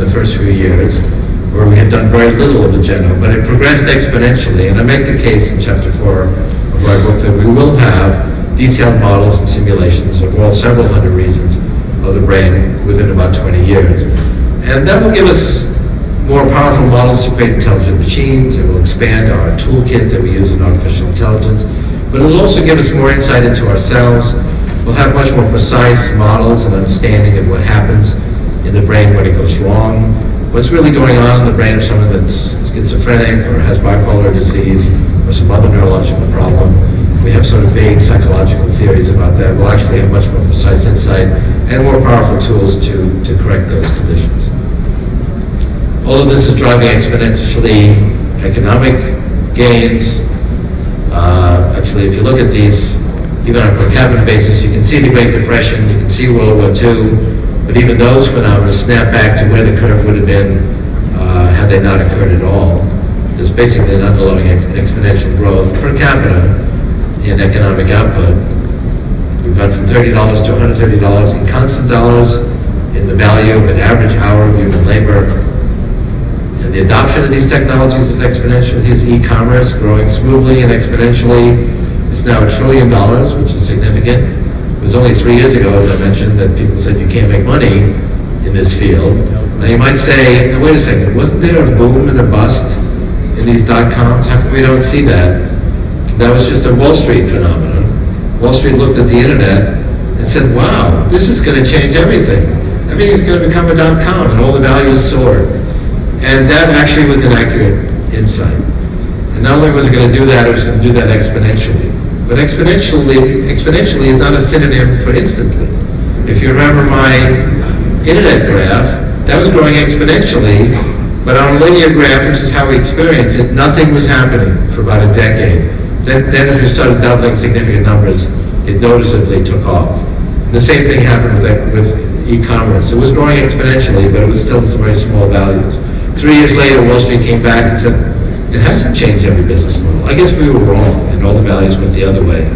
the first few years, where we had done very little of the genome, but it progressed exponentially. And I make the case in chapter 4 of my book that we will have detailed models and simulations of all several hundred regions of the brain within about 20 years. And that will give us more powerful models to create intelligent machines. It will expand our toolkit that we use in artificial intelligence. But it will also give us more insight into ourselves. We'll have much more precise models and understanding of what happens in the brain when it goes wrong, what's really going on in the brain of someone that's schizophrenic or has bipolar disease or some other neurological problem. We have sort of vague psychological theories about that. We'll actually have much more precise insight and more powerful tools to correct those conditions. All of this is driving exponentially economic gains. Actually, if you look at these, even on a per capita basis, you can see the Great Depression, you can see World War II, but even those phenomena snap back to where the curve would have been had they not occurred at all. There's basically an underlying exponential growth per capita in economic output. We've gone from $30 to $130 in constant dollars in the value of an average hour of human labor. And the adoption of these technologies is exponential. Here's e-commerce growing smoothly and exponentially. It's now $1 trillion, which is significant. It was only 3 years ago, as I mentioned, that people said you can't make money in this field. Now you might say, now, wait a second, wasn't there a boom and a bust in these dot-coms? How come we don't see that? That was just a Wall Street phenomenon. Wall Street looked at the internet and said, wow, this is going to change everything. Everything's going to become a dot-com, and all the values soared. And that actually was an accurate insight. And not only was it going to do that, it was going to do that exponentially. But exponentially is not a synonym for instantly. If you remember my internet graph, that was growing exponentially, but on a linear graph, which is how we experience it, nothing was happening for about a decade. Then as we started doubling significant numbers, it noticeably took off. And the same thing happened with e-commerce. It was growing exponentially, but it was still very small values. 3 years later, Wall Street came back and said, it hasn't changed every business model. I guess we were wrong, and all the values went the other way.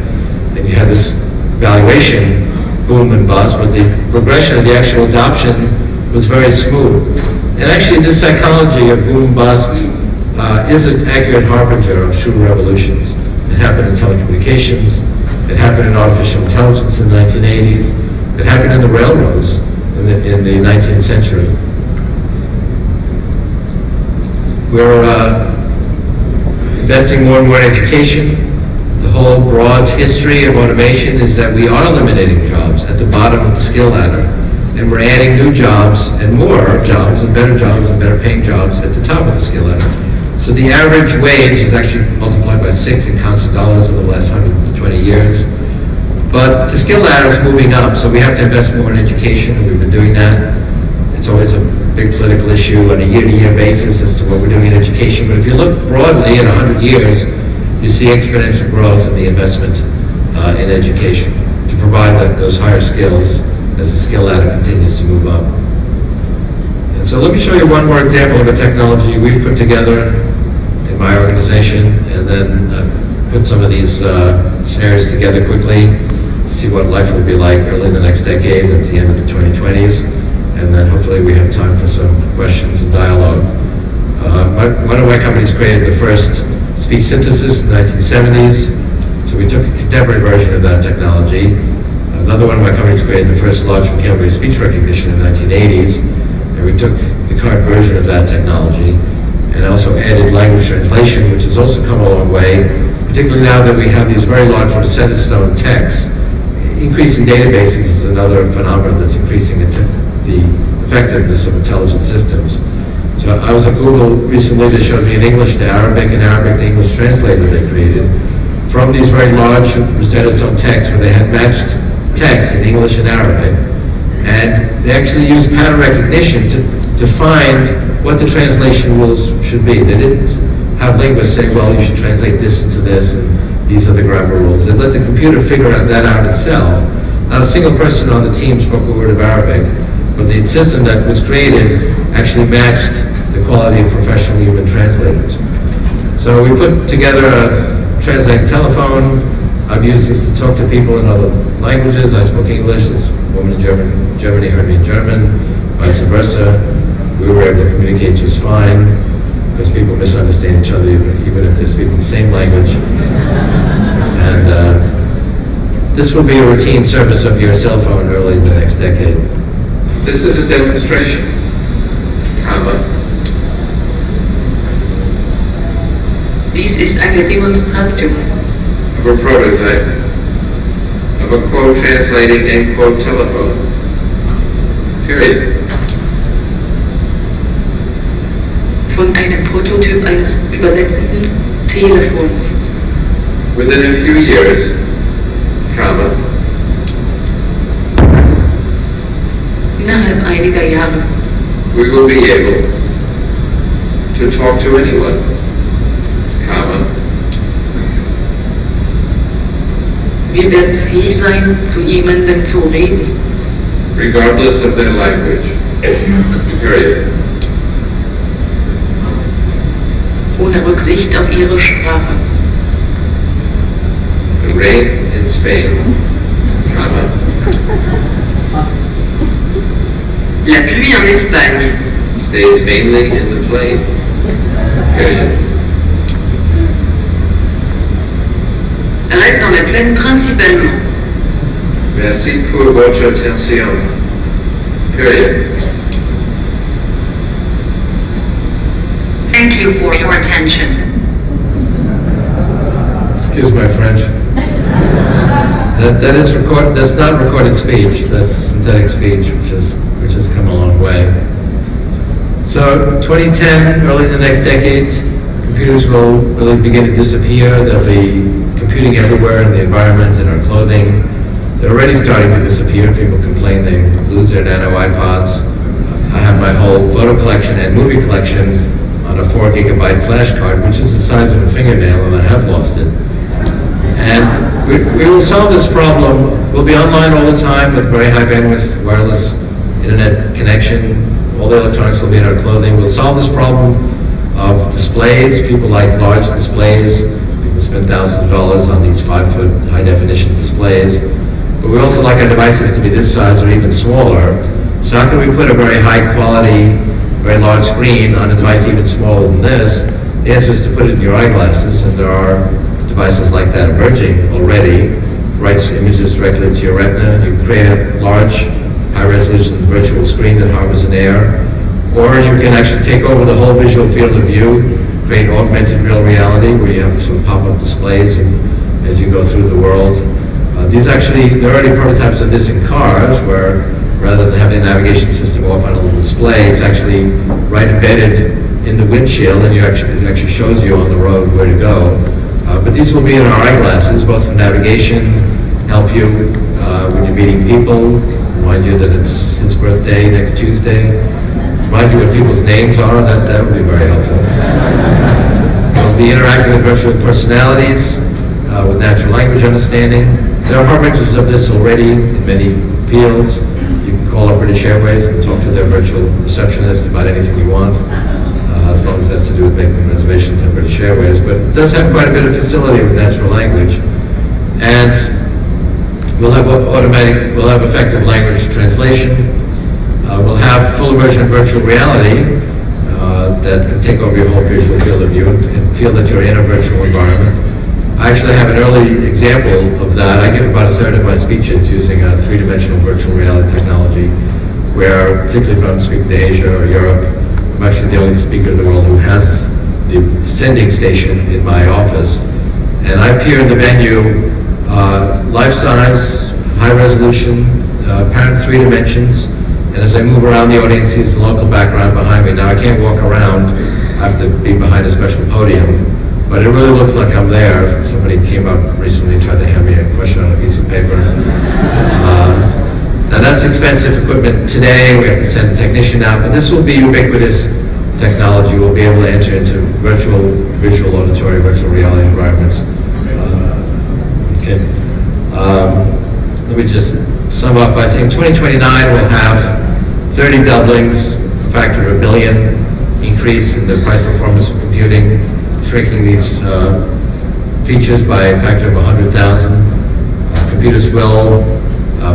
And you had this valuation boom and bust, but the progression of the actual adoption was very smooth. And actually, this psychology of boom bust is an accurate harbinger of true revolutions. It happened in telecommunications. It happened in artificial intelligence in the 1980s. It happened in the railroads in the 19th century. We're investing more and more in education. The whole broad history of automation is that we are eliminating jobs at the bottom of the skill ladder, and we're adding new jobs and more jobs and better paying jobs at the top of the skill ladder. So the average wage is actually multiplied by 6 in constant dollars over the last 120 years. But the skill ladder is moving up, so we have to invest more in education, and we've been doing that. It's always a big political issue on a year-to-year basis as to what we're doing in education. But if you look broadly at 100 years, you see exponential growth in the investment in education to provide those higher skills as the skill ladder continues to move up. And so let me show you one more example of a technology we've put together in my organization, and then put some of these scenarios together quickly to see what life will be like early in the next decade at the end of the 2020s. And then hopefully we have time for some questions and dialogue. One of my companies created the first speech synthesis in the 1970s, so we took a contemporary version of that technology. Another one of my companies created the first large vocabulary speech recognition in the 1980s, and we took the current version of that technology and also added language translation, which has also come a long way, particularly now that we have these very large Rosetta Stone texts. Increasing databases is another phenomenon that's increasing the effectiveness of intelligent systems. So I was at Google recently. They showed me an English to Arabic and Arabic to English translator they created from these very large Rosetta Stone texts where they had matched text in English and Arabic. And they actually used pattern recognition to find what the translation rules should be. They didn't have linguists say, well, you should translate this into this, and these are the grammar rules. They let the computer figure that out itself. Not a single person on the team spoke a word of Arabic, but the system that was created actually matched the quality of professional human translators. So we put together a translating telephone. I've used this to talk to people in other languages. I spoke English. This woman in Germany heard me in German, vice versa. We were able to communicate just fine, because people misunderstand each other even if they're speaking the same language. And this will be a routine service of your cell phone early in the next decade. This is a demonstration, Dies ist eine Demonstration. of a prototype of a quote translating a quote telephone. Period. Von einem Prototyp eines übersetzenden Telefons. Within a few years, Innerhalb einiger Jahre we will be able to talk to anyone, wir werden fähig sein, zu jemandem zu reden, regardless of their language. Period. ohne Rücksicht auf ihre Sprache. The rain in Spain, La pluie en Espagne stays mainly in the plain. Period. reste dans la plaine principalement. Merci pour votre attention. Period. Thank you for your attention. Excuse my French. That's not recorded speech. That's synthetic speech, which has come a long way. So 2010, early in the next decade, computers will really begin to disappear. There'll be computing everywhere in the environment, in our clothing. They're already starting to disappear. People complain they lose their nano iPods. I have my whole photo collection and movie collection on a 4 gigabyte flash card, which is the size of a fingernail, and I have lost it. And we will solve this problem. We'll be online all the time with very high bandwidth wireless internet connection. All the electronics will be in our clothing. We'll solve this problem of displays. People like large displays. People spend thousands of dollars on these 5-foot high definition displays. But we also like our devices to be this size or even smaller. So how can we put a very high quality, very large screen on a device even smaller than this? The answer is to put it in your eyeglasses, and there are devices like that emerging already. Writes images directly into your retina. You can create a large, high-resolution virtual screen that harbors an air. Or you can actually take over the whole visual field of view, create augmented real reality, where you have some pop-up displays and as you go through the world. There are already prototypes of this in cars, where rather than having a navigation system off on a little display, it's actually right embedded in the windshield, and it actually shows you on the road where to go. But these will be in our eyeglasses, both for navigation, help you when you're meeting people, remind you that it's his birthday next Tuesday, remind you what people's names are. That would be very helpful. We'll be interacting with virtual personalities with natural language understanding. There are harbingers of this already in many fields. You can call up British Airways and talk to their virtual receptionist about anything you want, as long as that's to do with making reservations at British Airways. But it does have quite a bit of facility with natural language. And we'll have effective language translation. We'll have full immersion virtual reality that can take over your whole visual field of view and feel that you're in a virtual environment. I actually have an early example of that. I give about a third of my speeches using a three-dimensional virtual reality technology, where, particularly if I'm speaking to Asia or Europe, I'm actually the only speaker in the world who has the sending station in my office. And I appear in the venue, life-size, high-resolution, apparent 3 dimensions, and as I move around, the audience sees the local background behind me. Now, I can't walk around. I have to be behind a special podium. But it really looks like I'm there. Somebody came up recently and tried to hand me a question on a piece of paper. Now that's expensive equipment today. We have to send a technician out, but this will be ubiquitous technology. We'll be able to enter into visual auditory, virtual reality environments. Let me just sum up by saying 2029 we'll have 30 doublings, a factor of 1 billion increase in the price performance of computing, shrinking these features by a factor of 100,000. Computers will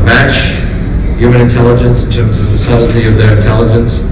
match human intelligence in terms of the subtlety of their intelligence.